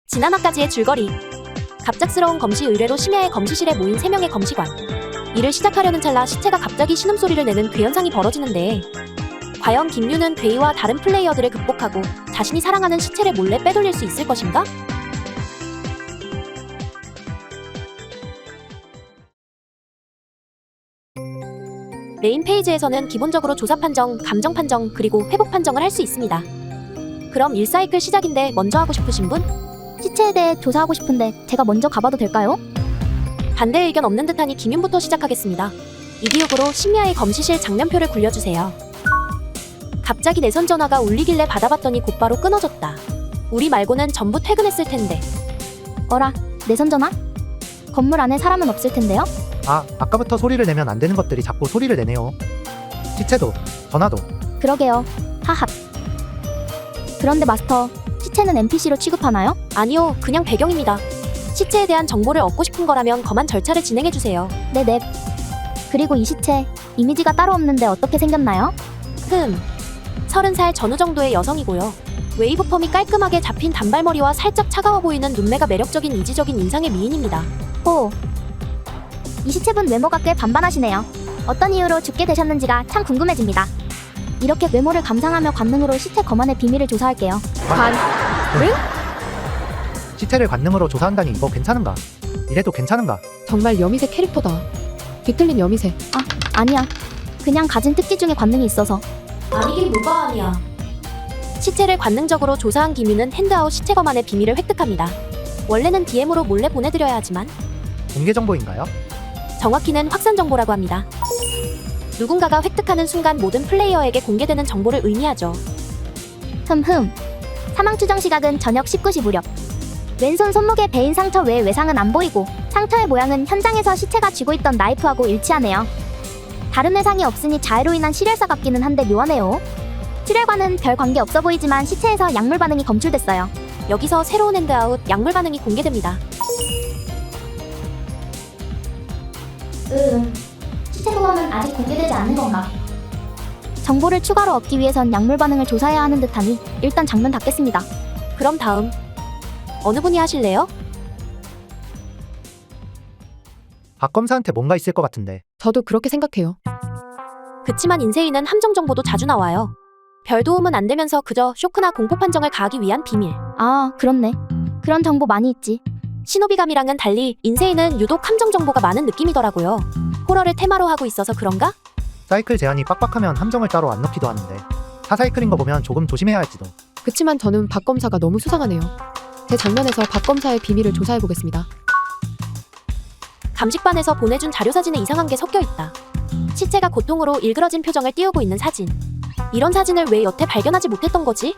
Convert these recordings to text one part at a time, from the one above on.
지난화까지의 줄거리. 갑작스러운 검시 의뢰로 심야의 검시실에 모인 3명의 검시관. 일을 시작하려는 찰나 시체가 갑자기 신음소리를 내는 괴현상이 벌어지는데 과연 김유는 괴이와 다른 플레이어들을 극복하고 자신이 사랑하는 시체를 몰래 빼돌릴 수 있을 것인가? 메인 페이지에서는 기본적으로 조사 판정, 감정 판정, 그리고 회복 판정을 할 수 있습니다. 그럼 1사이클 시작인데 먼저 하고 싶으신 분? 시체에 대해 조사하고 싶은데 제가 먼저 가봐도 될까요? 반대 의견 없는 듯하니 김윤부터 시작하겠습니다. 이기욱으로 심야의 검시실 장면표를 굴려주세요. 갑자기 내선 전화가 울리길래 받아봤더니 곧바로 끊어졌다. 우리 말고는 전부 퇴근했을 텐데. 어라, 내선 전화? 건물 안에 사람은 없을 텐데요? 아까부터 소리를 내면 안 되는 것들이 자꾸 소리를 내네요. 시체도, 전화도. 그러게요. 하하. 그런데 마스터, 시체는 NPC로 취급하나요? 아니요, 그냥 배경입니다. 시체에 대한 정보를 얻고 싶은 거라면 검안 절차를 진행해주세요. 네넵. 그리고 이 시체, 이미지가 따로 없는데 어떻게 생겼나요? 30살 전후 정도의 여성이고요. 웨이브펌이 깔끔하게 잡힌 단발머리와 살짝 차가워 보이는 눈매가 매력적인 이지적인 인상의 미인입니다. 호. 이 시체분 외모가 꽤 반반하시네요. 어떤 이유로 죽게 되셨는지가 참 궁금해집니다. 이렇게 외모를 감상하며 관능으로 시체 검안의 비밀을 조사할게요. 시체를 관능으로 조사한다니 이거 괜찮은가? 이래도 괜찮은가? 정말 여미새 캐릭터다. 뒤틀린 여미새. 아니야. 그냥 가진 특기 중에 관능이 있어서. 아니긴 뭐가 아니야. 시체를 관능적으로 조사한 김유는 핸드아웃 시체 검안의 비밀을 획득합니다. 원래는 DM으로 몰래 보내드려야 하지만 공개 정보인가요? 정확히는 확산 정보라고 합니다. 누군가가 획득하는 순간 모든 플레이어에게 공개되는 정보를 의미하죠. 사망 추정 시각은 저녁 19시 무렵. 왼손 손목에 베인 상처 외에 외상은 안 보이고 상처의 모양은 현장에서 시체가 쥐고 있던 나이프하고 일치하네요. 다른 외상이 없으니 자해로 인한 실혈사 같기는 한데 묘하네요. 출혈과는 별 관계 없어 보이지만 시체에서 약물 반응이 검출됐어요. 여기서 새로운 핸드아웃 약물 반응이 공개됩니다. 시체 보험은 아직 공개되지 않는 건가? 정보를 추가로 얻기 위해선 약물 반응을 조사해야 하는 듯하니 일단 장면 닫겠습니다. 그럼 다음 어느 분이 하실래요? 박 검사한테 뭔가 있을 것 같은데. 저도 그렇게 생각해요. 그치만 인세이는 함정 정보도 자주 나와요. 별 도움은 안 되면서 그저 쇼크나 공포 판정을 가하기 위한 비밀. 그렇네. 그런 정보 많이 있지. 시노비감이랑은 달리 인세이는 유독 함정 정보가 많은 느낌이더라고요. 호러를 테마로 하고 있어서 그런가? 사이클 제한이 빡빡하면 함정을 따로 안 넣기도 하는데 4사이클인 거 보면 조금 조심해야 할지도. 그치만 저는 박 검사가 너무 수상하네요. 제 장면에서 박 검사의 비밀을 조사해보겠습니다. 감식반에서 보내준 자료 사진에 이상한 게 섞여 있다. 시체가 고통으로 일그러진 표정을 띄우고 있는 사진. 이런 사진을 왜 여태 발견하지 못했던 거지?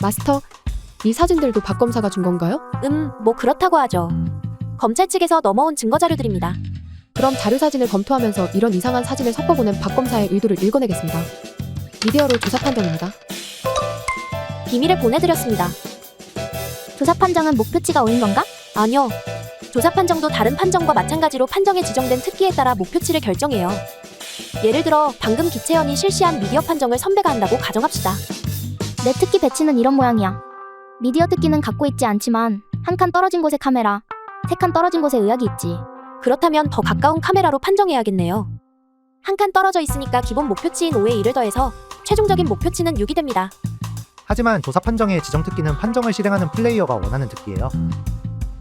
마스터, 이 사진들도 박 검사가 준 건가요? 뭐 그렇다고 하죠. 검찰 측에서 넘어온 증거 자료들입니다. 그럼 자료 사진을 검토하면서 이런 이상한 사진을 섞어보낸 박 검사의 의도를 읽어내겠습니다. 미디어로 조사 판정입니다. 비밀을 보내드렸습니다. 조사 판정은 목표치가 5인 건가? 아니요. 조사 판정도 다른 판정과 마찬가지로 판정에 지정된 특기에 따라 목표치를 결정해요. 예를 들어 방금 기채연이 실시한 미디어 판정을 선배가 한다고 가정합시다. 내 특기 배치는 이런 모양이야. 미디어 특기는 갖고 있지 않지만 한 칸 떨어진 곳에 카메라, 3칸 떨어진 곳에 의학이 있지. 그렇다면 더 가까운 카메라로 판정해야겠네요. 한 칸 떨어져 있으니까 기본 목표치인 5에 1을 더해서 최종적인 목표치는 6이 됩니다. 하지만 조사 판정의 지정 특기는 판정을 실행하는 플레이어가 원하는 특기예요.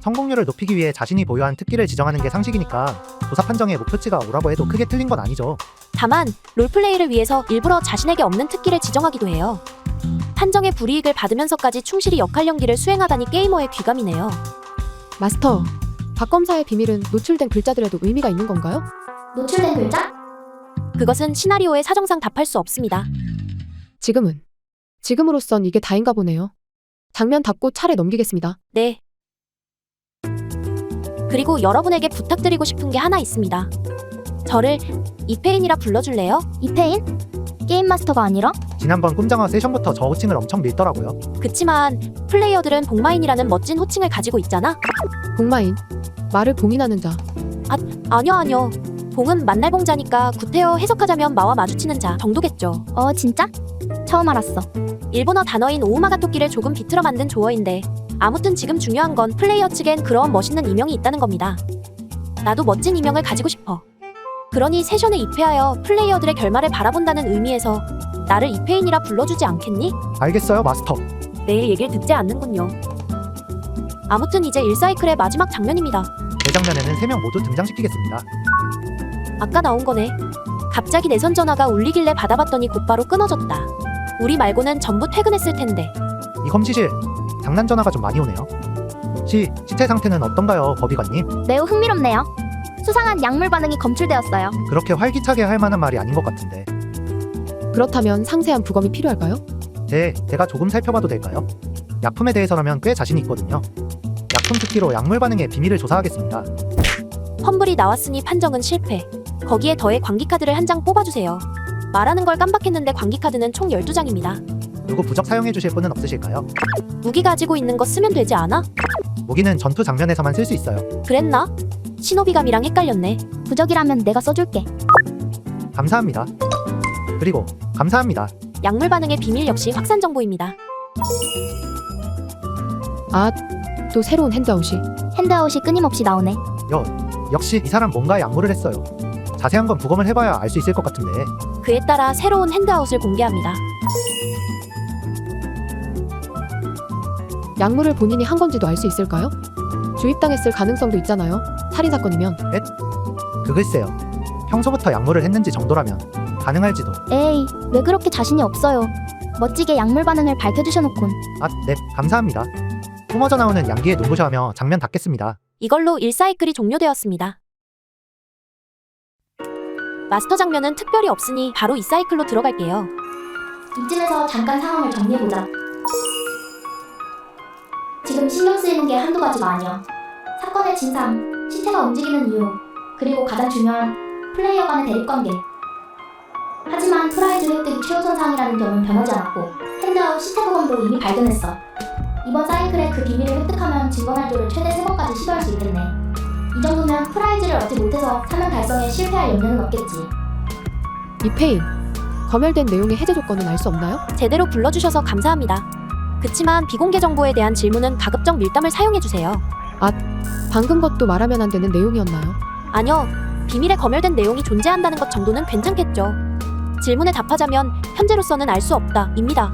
성공률을 높이기 위해 자신이 보유한 특기를 지정하는 게 상식이니까 조사 판정의 목표치가 5라고 해도 크게 틀린 건 아니죠. 다만 롤플레이를 위해서 일부러 자신에게 없는 특기를 지정하기도 해요. 판정의 불이익을 받으면서까지 충실히 역할 연기를 수행하다니 게이머의 귀감이네요. 마스터, 박 검사의 비밀은 노출된 글자들에도 의미가 있는 건가요? 노출된 글자? 그것은 시나리오의 사정상 답할 수 없습니다. 지금으로선 이게 다인가 보네요. 장면 닫고 차례 넘기겠습니다. 네. 그리고 여러분에게 부탁드리고 싶은 게 하나 있습니다. 저를 이페인이라 불러줄래요? 이페인? 게임 마스터가 아니라? 지난번 꿈장어 세션부터 저 호칭을 엄청 밀더라고요. 그치만 플레이어들은 봉마인이라는 멋진 호칭을 가지고 있잖아? 봉마인, 말을 봉인하는 자. 아니요. 봉은 만날 봉자니까 구태여 해석하자면 마와 마주치는 자 정도겠죠. 진짜? 처음 알았어. 일본어 단어인 오우마가 토끼를 조금 비틀어 만든 조어인데 아무튼 지금 중요한 건 플레이어 측엔 그런 멋있는 이명이 있다는 겁니다. 나도 멋진 이명을 가지고 싶어. 그러니 세션에 입회하여 플레이어들의 결말을 바라본다는 의미에서 나를 입회인이라 불러주지 않겠니? 알겠어요, 마스터. 내 얘기를 듣지 않는군요. 아무튼 이제 1사이클의 마지막 장면입니다. 대장면에는 3명 모두 등장시키겠습니다. 아까 나온 거네. 갑자기 내선 전화가 울리길래 받아봤더니 곧바로 끊어졌다. 우리 말고는 전부 퇴근했을 텐데. 이 검시실 장난 전화가 좀 많이 오네요. 시체 상태는 어떤가요, 법의관님? 매우 흥미롭네요. 수상한 약물 반응이 검출되었어요. 그렇게 활기차게 할 만한 말이 아닌 것 같은데. 그렇다면 상세한 부검이 필요할까요? 제가 조금 살펴봐도 될까요? 약품에 대해서라면 꽤 자신이 있거든요. 약품 특기로 약물 반응의 비밀을 조사하겠습니다. 험블이 나왔으니 판정은 실패. 거기에 더해 광기카드를 한 장 뽑아주세요. 말하는 걸 깜빡했는데 광기카드는 총 12장입니다. 누구 부적 사용해 주실 분은 없으실까요? 무기 가지고 있는 거 쓰면 되지 않아? 무기는 전투 장면에서만 쓸 수 있어요. 그랬나? 신호비감이랑 헷갈렸네. 부적이라면 내가 써줄게. 감사합니다. 그리고 감사합니다. 약물 반응의 비밀 역시 확산 정보입니다. 아, 또 새로운 핸드아웃이. 핸드아웃이 끊임없이 나오네. 역시 이 사람 뭔가 약물을 했어요. 자세한 건 부검을 해봐야 알 수 있을 것 같은데. 그에 따라 새로운 핸드아웃을 공개합니다. 약물을 본인이 한 건지도 알 수 있을까요? 주입당했을 가능성도 있잖아요. 살인사건이면. 글쎄요. 평소부터 약물을 했는지 정도라면 가능할지도. 에이, 왜 그렇게 자신이 없어요. 멋지게 약물 반응을 밝혀주셔놓곤. 네, 감사합니다. 뿜어져 나오는 양기에 눈부셔하며 장면 닫겠습니다. 이걸로 1사이클이 종료되었습니다. 마스터 장면은 특별히 없으니 바로 2사이클로 들어갈게요. 이쯤에서 잠깐 상황을 정리해보자. 지금 신경 쓰이는 게 한두 가지가 아니야. 사건의 진상, 시체가 움직이는 이유, 그리고 가장 중요한 플레이어 간의 대립관계. 하지만 프라이즈 획득이 최우선 사항이라는 점은 변하지 않았고 핸드아웃 시체 복원도 이미 발견했어. 이번 사이클에 그 비밀을 획득하면 증거날조를 최대 3번까지 시도할 수 있겠네. 이 정도면 프라이즈를 얻지 못해서 사명 달성에 실패할 염려는 없겠지. 이페인. 검열된 내용의 해제 조건은 알 수 없나요? 제대로 불러주셔서 감사합니다. 그치만 비공개 정보에 대한 질문은 가급적 밀담을 사용해주세요. 방금 것도 말하면 안 되는 내용이었나요? 아니요. 비밀에 검열된 내용이 존재한다는 것 정도는 괜찮겠죠. 질문에 답하자면 현재로서는 알 수 없다 입니다.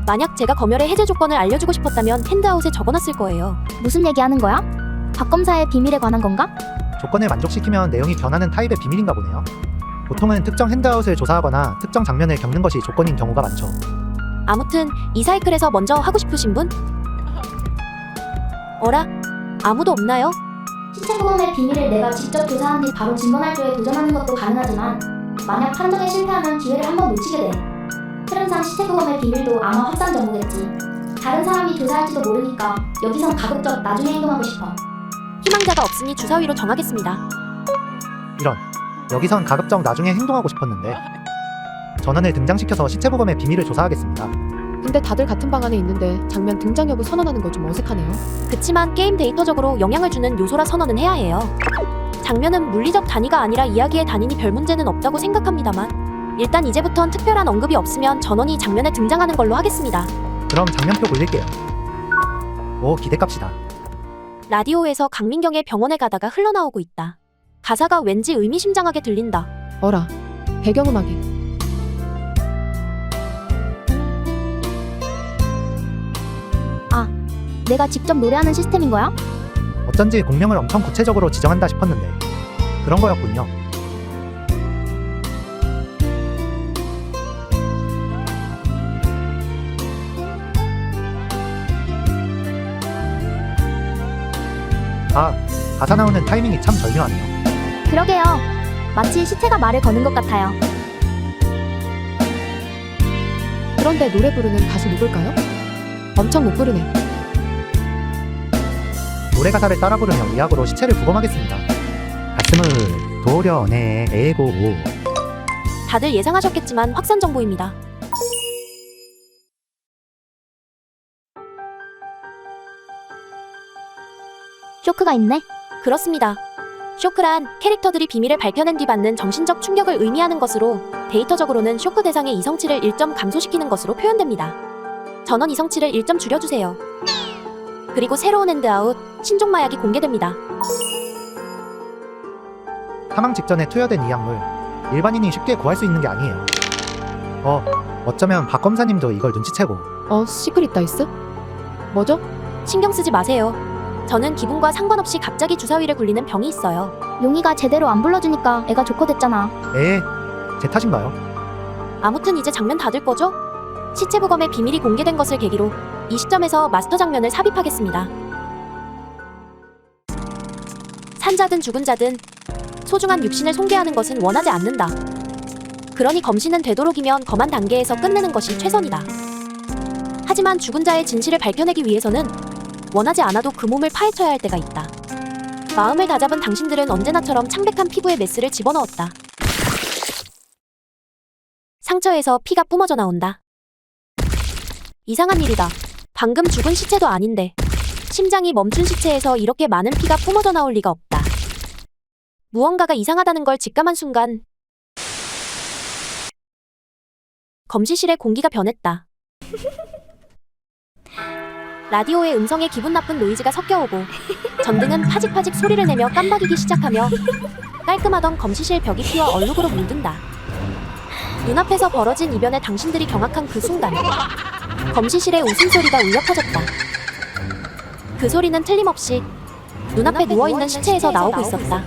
만약 제가 검열의 해제 조건을 알려주고 싶었다면 핸드아웃에 적어놨을 거예요. 무슨 얘기하는 거야? 박검사의 비밀에 관한 건가? 조건을 만족시키면 내용이 변하는 타입의 비밀인가 보네요. 보통은 특정 핸드아웃을 조사하거나 특정 장면을 겪는 것이 조건인 경우가 많죠. 아무튼 2사이클에서 먼저 하고 싶으신 분? 어라? 아무도 없나요? 시체 복원의 비밀을 내가 직접 조사한 뒤 바로 증거날조에 도전하는 것도 가능하지만 만약 판정에 실패하면 기회를 한 번 놓치게 돼. 흐름상 시체 복원의 비밀도 아마 확산 정보겠지. 다른 사람이 조사할지도 모르니까 여기선 가급적 나중에 행동하고 싶어. 희망자가 없으니 주사위로 정하겠습니다. 여기선 가급적 나중에 행동하고 싶었는데. 전원을 등장시켜서 시체 부검의 비밀을 조사하겠습니다. 근데 다들 같은 방 안에 있는데 장면 등장 여부 선언하는 거 좀 어색하네요. 그치만 게임 데이터적으로 영향을 주는 요소라 선언은 해야 해요. 장면은 물리적 단위가 아니라 이야기의 단위니 별 문제는 없다고 생각합니다만 일단 이제부턴 특별한 언급이 없으면 전원이 장면에 등장하는 걸로 하겠습니다. 그럼 장면표 올릴게요. 오, 기대값이다. 라디오에서 강민경의 병원에 가다가 흘러나오고 있다. 가사가 왠지 의미심장하게 들린다. 어라. 배경음악이. 내가 직접 노래하는 시스템인 거야? 어쩐지 공명을 엄청 구체적으로 지정한다 싶었는데 그런 거였군요. 가사 나오는 타이밍이 참 절묘하네요. 그러게요. 마치 시체가 말을 거는 것 같아요. 그런데 노래 부르는 가수 누굴까요? 엄청 못 부르네. 노래 가사를 따라 부르며 의학으로 시체를 부검하겠습니다. 가슴을 도려내 에고. 다들 예상하셨겠지만 확산 정보입니다. 쇼크가 있네. 그렇습니다. 쇼크란 캐릭터들이 비밀을 밝혀낸 뒤 받는 정신적 충격을 의미하는 것으로 데이터적으로는 쇼크 대상의 이성치를 1점 감소시키는 것으로 표현됩니다. 전원 이성치를 1점 줄여주세요. 그리고 새로운 엔드아웃, 신종 마약이 공개됩니다. 사망 직전에 투여된 이 약물, 일반인이 쉽게 구할 수 있는 게 아니에요. 어쩌면 박 검사님도 이걸 눈치채고. 시크릿 다이스? 뭐죠? 신경 쓰지 마세요. 저는 기분과 상관없이 갑자기 주사위를 굴리는 병이 있어요. 용이가 제대로 안 불러주니까 애가 좋거됐잖아. 제 탓인가요? 아무튼 이제 장면 닫을 거죠? 시체 부검의 비밀이 공개된 것을 계기로 이 시점에서 마스터 장면을 삽입하겠습니다. 산자든 죽은 자든 소중한 육신을 손괴하는 것은 원하지 않는다. 그러니 검시는 되도록이면 검한 단계에서 끝내는 것이 최선이다. 하지만 죽은 자의 진실을 밝혀내기 위해서는 원하지 않아도 그 몸을 파헤쳐야 할 때가 있다. 마음을 다잡은 당신들은 언제나처럼 창백한 피부에 메스를 집어넣었다. 상처에서 피가 뿜어져 나온다. 이상한 일이다. 방금 죽은 시체도 아닌데 심장이 멈춘 시체에서 이렇게 많은 피가 뿜어져 나올 리가 없다. 무언가가 이상하다는 걸 직감한 순간 검시실의 공기가 변했다. 라디오의 음성에 기분 나쁜 노이즈가 섞여오고 전등은 파직파직 소리를 내며 깜박이기 시작하며 깔끔하던 검시실 벽이 피와 얼룩으로 물든다. 눈앞에서 벌어진 이변에 당신들이 경악한 그 순간 검시실의 웃음소리가 울려 퍼졌다. 그 소리는 틀림없이 눈앞에 누워있는 시체에서 나오고 있었다.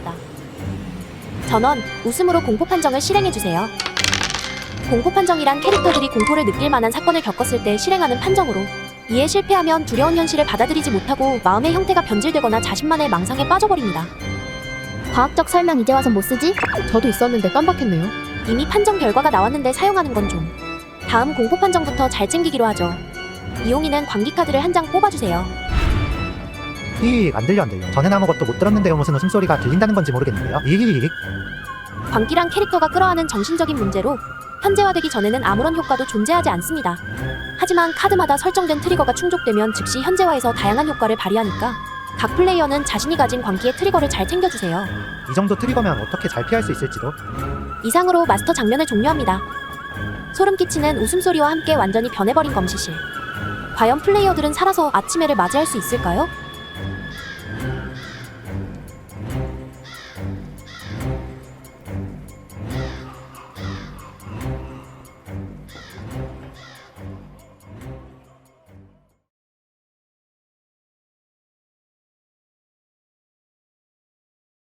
전원, 웃음으로 공포 판정을 실행해주세요. 공포 판정이란 캐릭터들이 공포를 느낄 만한 사건을 겪었을 때 실행하는 판정으로 이에 실패하면 두려운 현실을 받아들이지 못하고 마음의 형태가 변질되거나 자신만의 망상에 빠져버립니다. 과학적 설명 이제 와서 못 쓰지? 저도 있었는데 깜빡했네요. 이미 판정 결과가 나왔는데 사용하는 건 좀. 다음 공포 판정부터 잘 챙기기로 하죠. 이용이는 광기카드를 한 장 뽑아주세요. 안 들려. 전엔 아무것도 못 들었는데요. 무슨 웃음소리가 들린다는 건지 모르겠는데요. 광기란 캐릭터가 끌어안은 정신적인 문제로 현재화되기 전에는 아무런 효과도 존재하지 않습니다. 하지만 카드마다 설정된 트리거가 충족되면 즉시 현재화에서 다양한 효과를 발휘하니까 각 플레이어는 자신이 가진 광기의 트리거를 잘 챙겨주세요. 이 정도 트리거면 어떻게 잘 피할 수 있을지도. 이상으로 마스터 장면을 종료합니다. 소름 끼치는 웃음소리와 함께 완전히 변해버린 검시실. 과연 플레이어들은 살아서 아침해를 맞이할 수 있을까요?